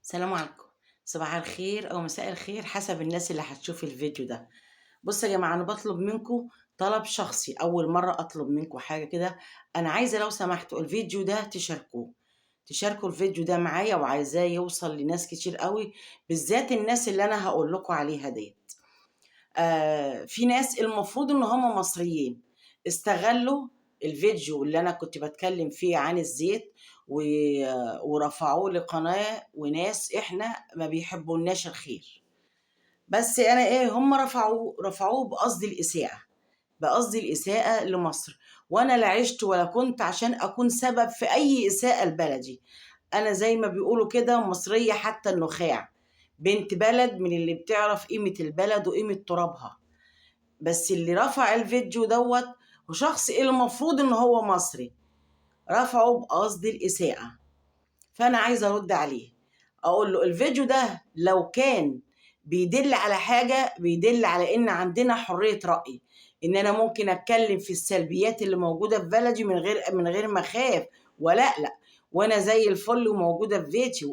السلام عليكم. صباح الخير أو مساء الخير حسب الناس اللي هتشوف الفيديو ده. بصوا يا جماعة، أنا بطلب منكم طلب شخصي، أول مرة أطلب منكم حاجة كده. أنا عايزة لو سمحتوا الفيديو ده تشاركوا الفيديو ده معايا، وعايزاه يوصل لناس كتير قوي، بالذات الناس اللي أنا هقول لكم عليها ديت. في ناس المفروض إن هم مصريين استغلوا الفيديو اللي أنا كنت بتكلم فيه عن الزيت ورفعوه لقناة وناس إحنا ما بيحبوناش الخير. بس أنا إيه، هم رفعوه بقصد الإساءة لمصر. وأنا لا عشت ولا كنت عشان أكون سبب في أي إساءة لبلدي. أنا زي ما بيقولوا كده مصرية حتى النخاع، بنت بلد من اللي بتعرف قيمة البلد وقيمة ترابها. بس اللي رفع الفيديو دوت وشخص المفروض ان هو مصري، رفعه بقصد الإساءة. فأنا عايزة أرد عليه، أقول له الفيديو ده لو كان بيدل على حاجة، بيدل على إن عندنا حرية رأي، إن أنا ممكن أتكلم في السلبيات اللي موجودة في بلدي من غير ما أخاف ولا أقلق، وأنا زي الفل وموجودة في بيتي.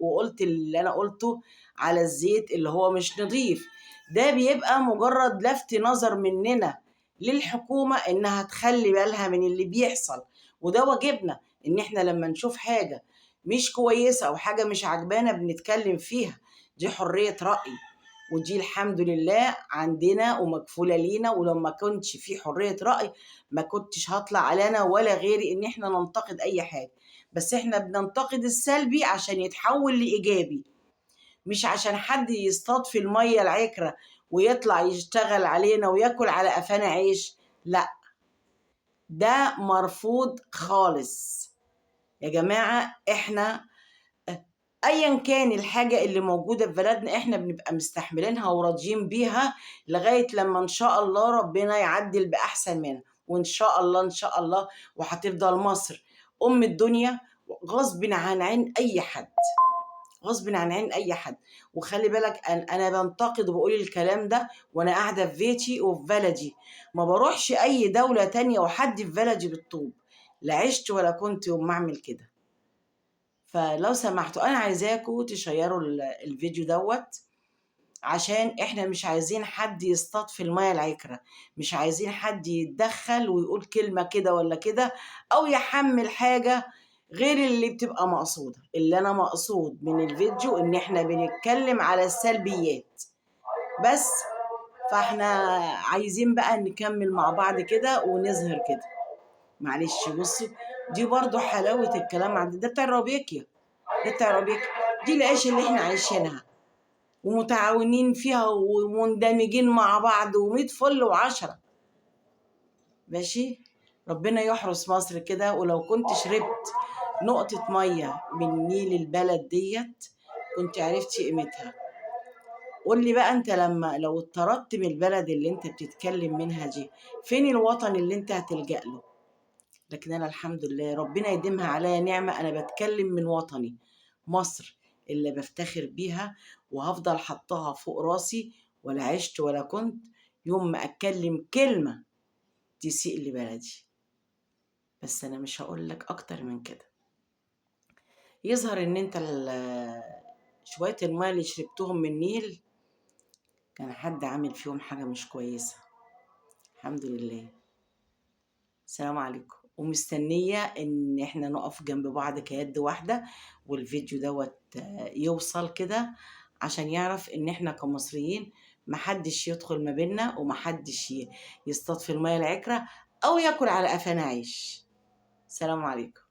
وقلت اللي أنا قلته على الزيت اللي هو مش نظيف. ده بيبقى مجرد لفت نظر مننا للحكومة إنها تخلي بالها من اللي بيحصل، وده واجبنا. إن إحنا لما نشوف حاجة مش كويسة أو حاجة مش عجبانا بنتكلم فيها، دي حرية رأي، ودي الحمد لله عندنا ومكفولة لينا. ولو ما كنتش في حرية رأي ما كنتش هطلع على أنا ولا غيري إن إحنا ننتقد أي حاجة. بس إحنا بننتقد السلبي عشان يتحول لإيجابي، مش عشان حد يصطاد في المية العكرة ويطلع يشتغل علينا وياكل على قفانا عيش. لا، ده مرفوض خالص يا جماعة. إحنا ايا كان الحاجه اللي موجوده في بلدنا احنا بنبقى مستحملينها وراضيين بيها لغايه لما ان شاء الله ربنا يعدل باحسن منها. وان شاء الله ان شاء الله، وهتفضل مصر ام الدنيا غصب عن عين اي حد، غصب عن عين اي حد. وخلي بالك انا بنتقد وبقول الكلام ده وانا قاعده في بيتي وفي بلدي، ما بروحش اي دوله تانية وحد في بلدي بالطوب. لا عشت ولا كنت يوم ما اعمل كده. فلو سمحتوا انا عايزاكم تشيروا الفيديو دوت، عشان احنا مش عايزين حد يصطاد في المياه العكرة، مش عايزين حد يتدخل ويقول كلمة كده ولا كده، او يحمل حاجة غير اللي بتبقى مقصودة. اللي انا مقصود من الفيديو ان احنا بنتكلم على السلبيات بس. فاحنا عايزين بقى نكمل مع بعض كده ونظهر كده. معلش بصوا، دي برضو حلاوة الكلام عندي، ده بتاع الربيكيا، دي العيش اللي احنا عايشينها ومتعاونين فيها ومندمجين مع بعض وميت فل وعشرة. ماشي، ربنا يحرس مصر كده. ولو كنت شربت نقطة مية من نيل البلد ديت كنت عرفتي قيمتها. قول لي بقى انت لو اتطردت من البلد اللي انت بتتكلم منها دي، فين الوطن اللي انت هتلجأ له؟ لكن أنا الحمد لله ربنا يديمها عليا نعمة، أنا بتكلم من وطني مصر اللي بفتخر بيها، وهفضل حطها فوق راسي. ولا عشت ولا كنت يوم ما أتكلم كلمة تسيء لبلدي. بس أنا مش هقول لك أكتر من كده. يظهر إن أنت شوية الماء اللي شربتهم من النيل كان حد عامل فيهم حاجة مش كويسة. الحمد لله. السلام عليكم، ومستنية ان احنا نقف جنب بعض كيد واحدة، والفيديو دوت يوصل كده عشان يعرف ان احنا كمصريين محدش يدخل ما بيننا، ومحدش يصطاد في المياه العكرة او ياكل على قفانا عيش. السلام عليكم.